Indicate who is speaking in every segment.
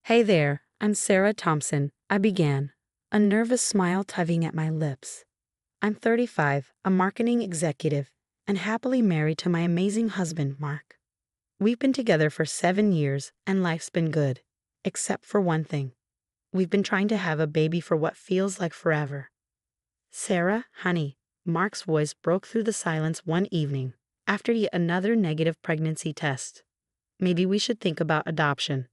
Speaker 1: Hey there, I'm Sarah Thompson, I began, a nervous smile tugging at my lips. I'm 35, a marketing executive, and happily married to my amazing husband, Mark. We've been together for 7 years, and life's been good, except for one thing. We've been trying to have a baby for what feels like forever. Sarah, honey, Mark's voice broke through the silence one evening, after yet another negative pregnancy test. Maybe we should think about adoption.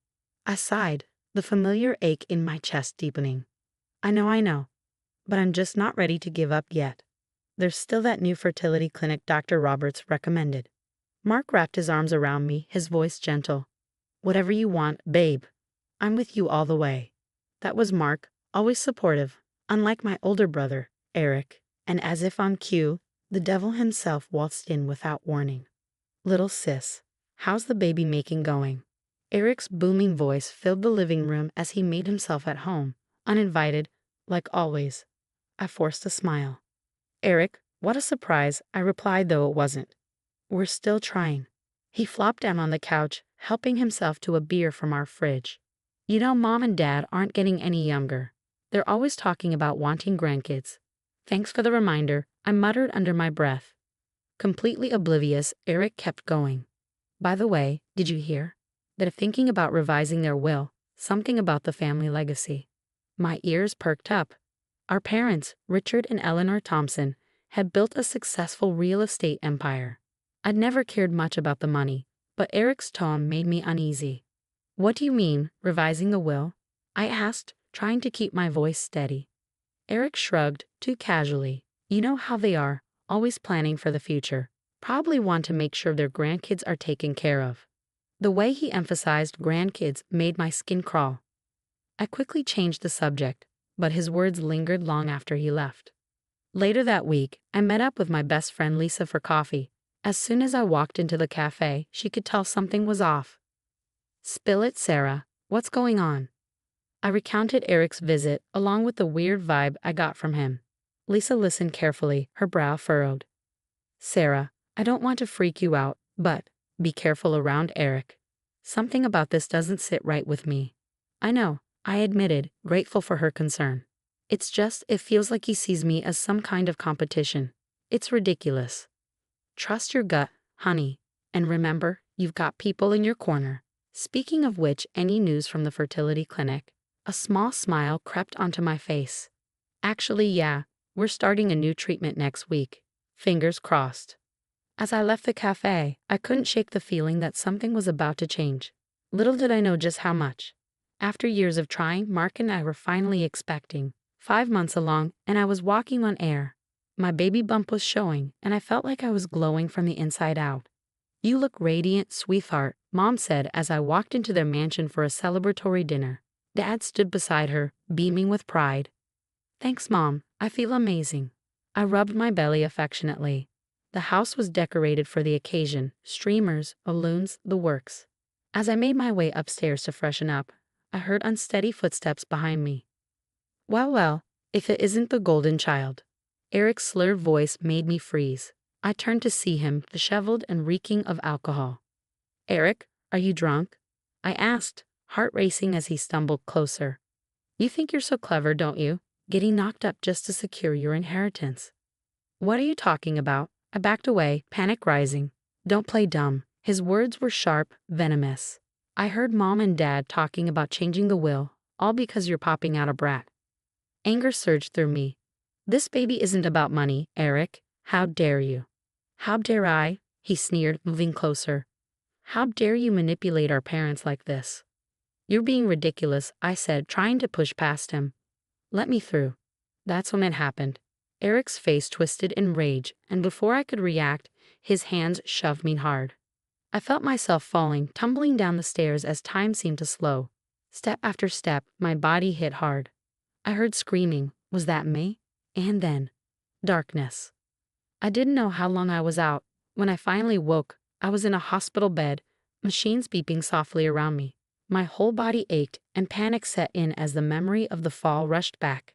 Speaker 1: I sighed, the familiar ache in my chest deepening. I know, but I'm just not ready to give up yet. There's still that new fertility clinic Dr. Roberts recommended. Mark wrapped his arms around me, his voice gentle. Whatever you want, babe. I'm with you all the way. That was Mark, always supportive, unlike my older brother, Eric, and as if on cue, the devil himself waltzed in without warning. Little sis, how's the baby making going? Eric's booming voice filled the living room as he made himself at home, uninvited, like always. I forced a smile. Eric, what a surprise, I replied, though it wasn't. We're still trying. He flopped down on the couch, helping himself to a beer from our fridge. You know, Mom and Dad aren't getting any younger. They're always talking about wanting grandkids. Thanks for the reminder, I muttered under my breath. Completely oblivious, Eric kept going. By the way, did you hear? They're thinking about revising their will, something about the family legacy. My ears perked up. Our parents, Richard and Eleanor Thompson, had built a successful real estate empire. I'd never cared much about the money, but Eric's tone made me uneasy. What do you mean, revising a will? I asked, trying to keep my voice steady. Eric shrugged, too casually. You know how they are, always planning for the future. Probably want to make sure their grandkids are taken care of. The way he emphasized grandkids made my skin crawl. I quickly changed the subject, but his words lingered long after he left. Later that week, I met up with my best friend Lisa for coffee. As soon as I walked into the cafe, she could tell something was off. Spill it, Sarah. What's going on? I recounted Eric's visit, along with the weird vibe I got from him. Lisa listened carefully, her brow furrowed. Sarah, I don't want to freak you out, but be careful around Eric. Something about this doesn't sit right with me. I know, I admitted, grateful for her concern. It's just, it feels like he sees me as some kind of competition. It's ridiculous. Trust your gut, honey. And remember, you've got people in your corner. Speaking of which, any news from the fertility clinic? A small smile crept onto my face. Actually, yeah, we're starting a new treatment next week. Fingers crossed. As I left the cafe, I couldn't shake the feeling that something was about to change. Little did I know just how much. After years of trying, Mark and I were finally expecting. 5 months along, and I was walking on air. My baby bump was showing, and I felt like I was glowing from the inside out. You look radiant, sweetheart, Mom said as I walked into their mansion for a celebratory dinner. Dad stood beside her, beaming with pride. Thanks, Mom, I feel amazing. I rubbed my belly affectionately. The house was decorated for the occasion, streamers, balloons, the works. As I made my way upstairs to freshen up, I heard unsteady footsteps behind me. Well, if it isn't the golden child. Eric's slurred voice made me freeze. I turned to see him, disheveled and reeking of alcohol. Eric, are you drunk? I asked, heart racing as he stumbled closer. You think you're so clever, don't you? Getting knocked up just to secure your inheritance. What are you talking about? I backed away, panic rising. Don't play dumb. His words were sharp, venomous. I heard Mom and Dad talking about changing the will, all because you're popping out a brat. Anger surged through me. This baby isn't about money, Eric. How dare you? How dare I? He sneered, moving closer. How dare you manipulate our parents like this? You're being ridiculous, I said, trying to push past him. Let me through. That's when it happened. Eric's face twisted in rage, and before I could react, his hands shoved me hard. I felt myself falling, tumbling down the stairs as time seemed to slow. Step after step, my body hit hard. I heard screaming. Was that me? And then, darkness. I didn't know how long I was out. When I finally woke, I was in a hospital bed, machines beeping softly around me. My whole body ached, and panic set in as the memory of the fall rushed back.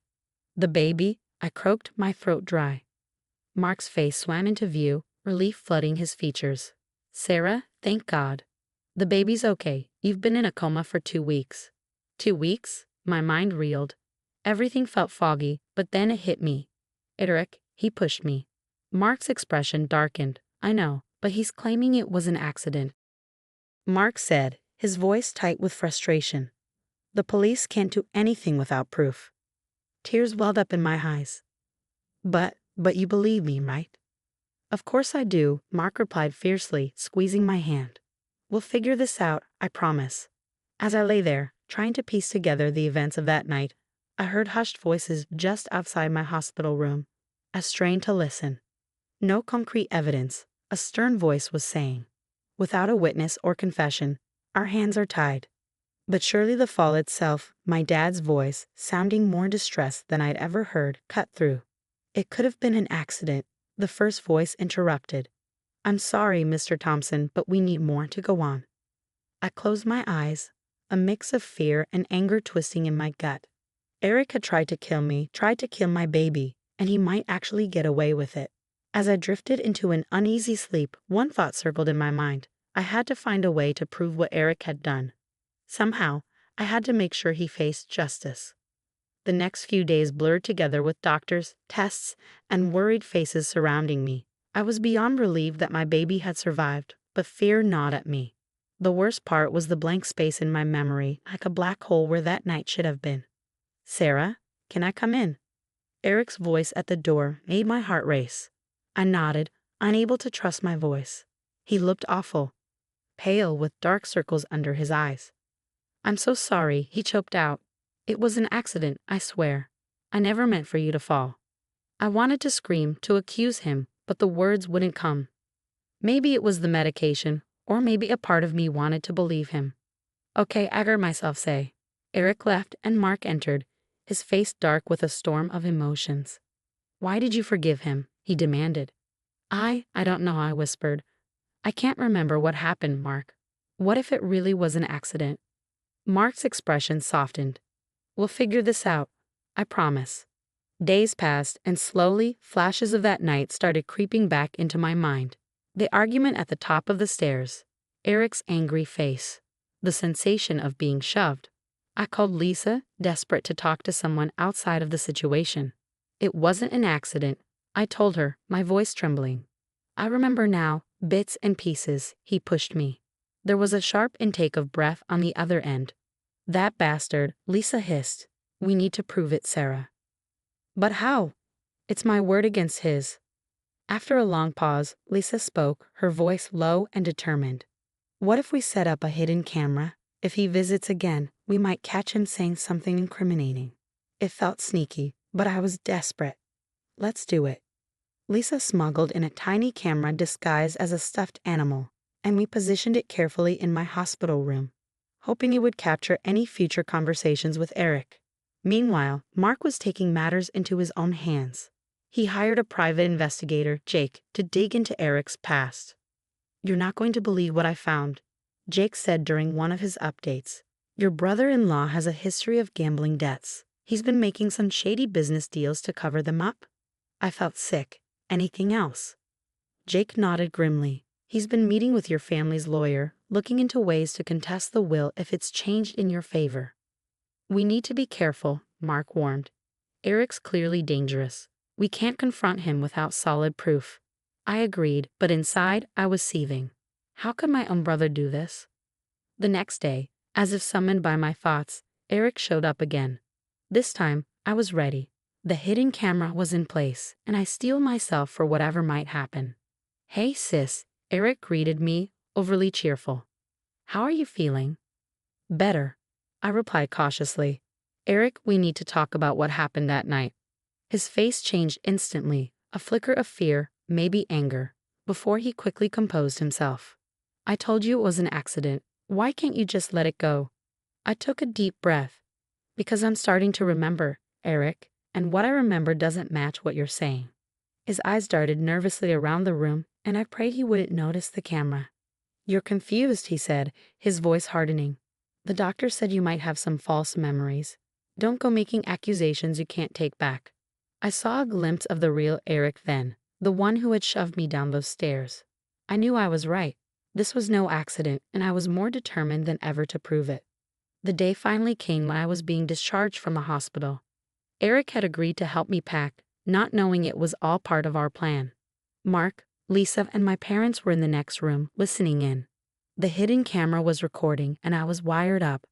Speaker 1: The baby, I croaked, my throat dry. Mark's face swam into view, relief flooding his features. Sarah, thank God. The baby's okay. You've been in a coma for 2 weeks. 2 weeks? My mind reeled. Everything felt foggy, but then it hit me. Eric, he pushed me. Mark's expression darkened. I know, but he's claiming it was an accident. Mark said, his voice tight with frustration. The police can't do anything without proof. Tears welled up in my eyes. But you believe me, right? Of course I do, Mark replied fiercely, squeezing my hand. We'll figure this out, I promise. As I lay there, trying to piece together the events of that night, I heard hushed voices just outside my hospital room. I strained to listen. No concrete evidence, a stern voice was saying. Without a witness or confession, our hands are tied. But surely the fall itself, my dad's voice, sounding more distressed than I'd ever heard, cut through. It could have been an accident, the first voice interrupted. I'm sorry, Mr. Thompson, but we need more to go on. I closed my eyes, a mix of fear and anger twisting in my gut. Eric had tried to kill me, tried to kill my baby, and he might actually get away with it. As I drifted into an uneasy sleep, one thought circled in my mind. I had to find a way to prove what Eric had done. Somehow, I had to make sure he faced justice. The next few days blurred together with doctors, tests, and worried faces surrounding me. I was beyond relieved that my baby had survived, but fear gnawed at me. The worst part was the blank space in my memory, like a black hole where that night should have been. Sarah, can I come in? Eric's voice at the door made my heart race. I nodded, unable to trust my voice. He looked awful, pale with dark circles under his eyes. I'm so sorry, he choked out. It was an accident, I swear. I never meant for you to fall. I wanted to scream, to accuse him, but the words wouldn't come. Maybe it was the medication, or maybe a part of me wanted to believe him. Okay, I heard myself say. Eric left and Mark entered, his face dark with a storm of emotions. Why did you forgive him? He demanded. I don't know, I whispered. I can't remember what happened, Mark. What if it really was an accident? Mark's expression softened. We'll figure this out, I promise. Days passed, and slowly, flashes of that night started creeping back into my mind. The argument at the top of the stairs, Eric's angry face, the sensation of being shoved. I called Lisa, desperate to talk to someone outside of the situation. It wasn't an accident, I told her, my voice trembling. I remember now, bits and pieces, he pushed me. There was a sharp intake of breath on the other end. That bastard, Lisa hissed. We need to prove it, Sarah. But how? It's my word against his. After a long pause, Lisa spoke, her voice low and determined. What if we set up a hidden camera? If he visits again, we might catch him saying something incriminating. It felt sneaky, but I was desperate. Let's do it. Lisa smuggled in a tiny camera disguised as a stuffed animal, and we positioned it carefully in my hospital room, hoping it would capture any future conversations with Eric. Meanwhile, Mark was taking matters into his own hands. He hired a private investigator, Jake, to dig into Eric's past. You're not going to believe what I found, Jake said during one of his updates. Your brother-in-law has a history of gambling debts. He's been making some shady business deals to cover them up. I felt sick. Anything else? Jake nodded grimly. He's been meeting with your family's lawyer, looking into ways to contest the will if it's changed in your favor. We need to be careful, Mark warned. Eric's clearly dangerous. We can't confront him without solid proof. I agreed, but inside I was seething. How could my own brother do this? The next day, as if summoned by my thoughts, Eric showed up again. This time, I was ready. The hidden camera was in place, and I steeled myself for whatever might happen. Hey sis, Eric greeted me, overly cheerful. How are you feeling? Better, I replied cautiously. Eric, we need to talk about what happened that night. His face changed instantly, a flicker of fear, maybe anger, before he quickly composed himself. I told you it was an accident. Why can't you just let it go? I took a deep breath. Because I'm starting to remember, Eric, and what I remember doesn't match what you're saying. His eyes darted nervously around the room, and I prayed he wouldn't notice the camera. You're confused, he said, his voice hardening. The doctor said you might have some false memories. Don't go making accusations you can't take back. I saw a glimpse of the real Eric then, the one who had shoved me down those stairs. I knew I was right. This was no accident, and I was more determined than ever to prove it. The day finally came when I was being discharged from the hospital. Eric had agreed to help me pack, not knowing it was all part of our plan. Mark, Lisa, and my parents were in the next room, listening in. The hidden camera was recording, and I was wired up.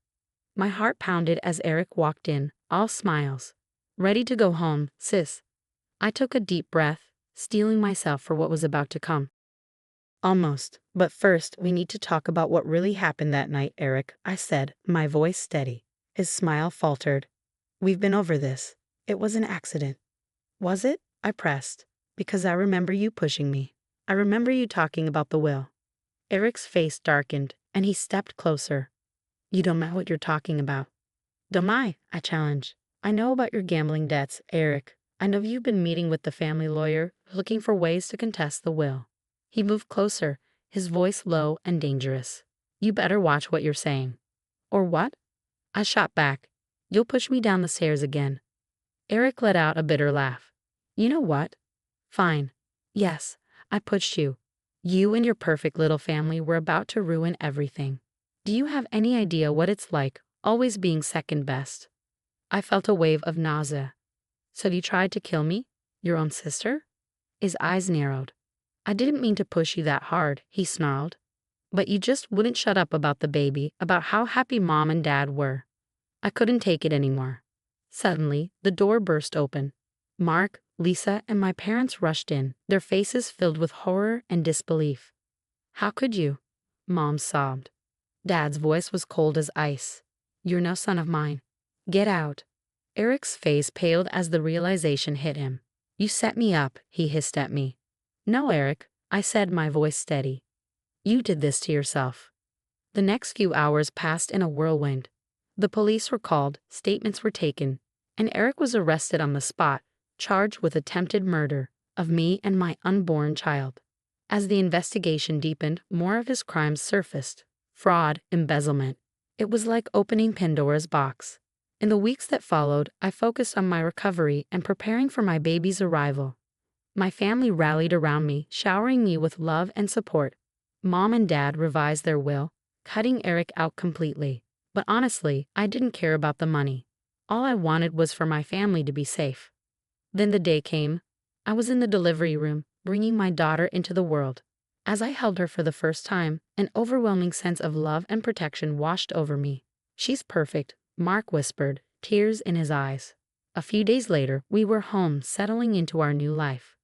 Speaker 1: My heart pounded as Eric walked in, all smiles. Ready to go home, sis. I took a deep breath, steeling myself for what was about to come. Almost, but first we need to talk about what really happened that night, Eric, I said, my voice steady. His smile faltered. We've been over this. It was an accident. Was it? I pressed. Because I remember you pushing me. I remember you talking about the will. Eric's face darkened, and he stepped closer. You don't know what you're talking about. Don't I challenged. I know about your gambling debts, Eric. I know you've been meeting with the family lawyer, looking for ways to contest the will. He moved closer, his voice low and dangerous. You better watch what you're saying. Or what? I shot back. You'll push me down the stairs again. Eric let out a bitter laugh. You know what? Fine. Yes, I pushed you. You and your perfect little family were about to ruin everything. Do you have any idea what it's like, always being second best? I felt a wave of nausea. So you tried to kill me? Your own sister? His eyes narrowed. I didn't mean to push you that hard, he snarled. But you just wouldn't shut up about the baby, about how happy Mom and Dad were. I couldn't take it anymore. Suddenly, the door burst open. Mark, Lisa, and my parents rushed in, their faces filled with horror and disbelief. How could you? Mom sobbed. Dad's voice was cold as ice. You're no son of mine. Get out. Eric's face paled as the realization hit him. You set me up, he hissed at me. No, Eric, I said, my voice steady. You did this to yourself. The next few hours passed in a whirlwind. The police were called, statements were taken, and Eric was arrested on the spot, charged with attempted murder of me and my unborn child. As the investigation deepened, more of his crimes surfaced. Fraud, embezzlement. It was like opening Pandora's box. In the weeks that followed, I focused on my recovery and preparing for my baby's arrival. My family rallied around me, showering me with love and support. Mom and Dad revised their will, cutting Eric out completely. But honestly, I didn't care about the money. All I wanted was for my family to be safe. Then the day came. I was in the delivery room, bringing my daughter into the world. As I held her for the first time, an overwhelming sense of love and protection washed over me. She's perfect, Mark whispered, tears in his eyes. A few days later, we were home, settling into our new life.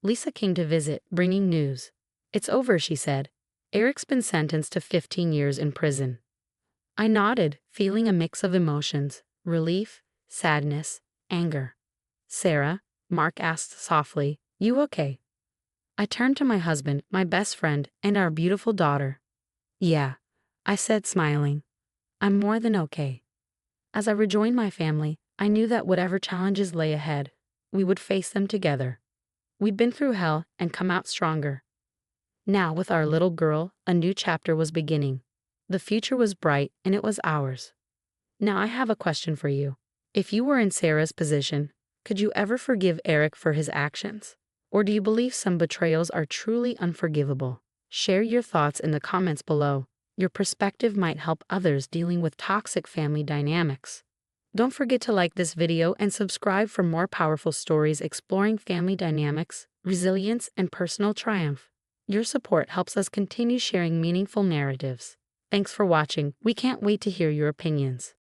Speaker 1: Lisa came to visit, bringing news. It's over, she said. Eric's been sentenced to 15 years in prison. I nodded, feeling a mix of emotions, relief, sadness, anger. Sarah, Mark asked softly, you okay? I turned to my husband, my best friend, and our beautiful daughter. Yeah, I said, smiling. I'm more than okay. As I rejoined my family, I knew that whatever challenges lay ahead, we would face them together. We'd been through hell and come out stronger. Now, with our little girl, a new chapter was beginning. The future was bright, and it was ours. Now, I have a question for you. If you were in Sarah's position, could you ever forgive Eric for his actions? Or do you believe some betrayals are truly unforgivable? Share your thoughts in the comments below. Your perspective might help others dealing with toxic family dynamics. Don't forget to like this video and subscribe for more powerful stories exploring family dynamics, resilience, and personal triumph. Your support helps us continue sharing meaningful narratives. Thanks for watching. We can't wait to hear your opinions.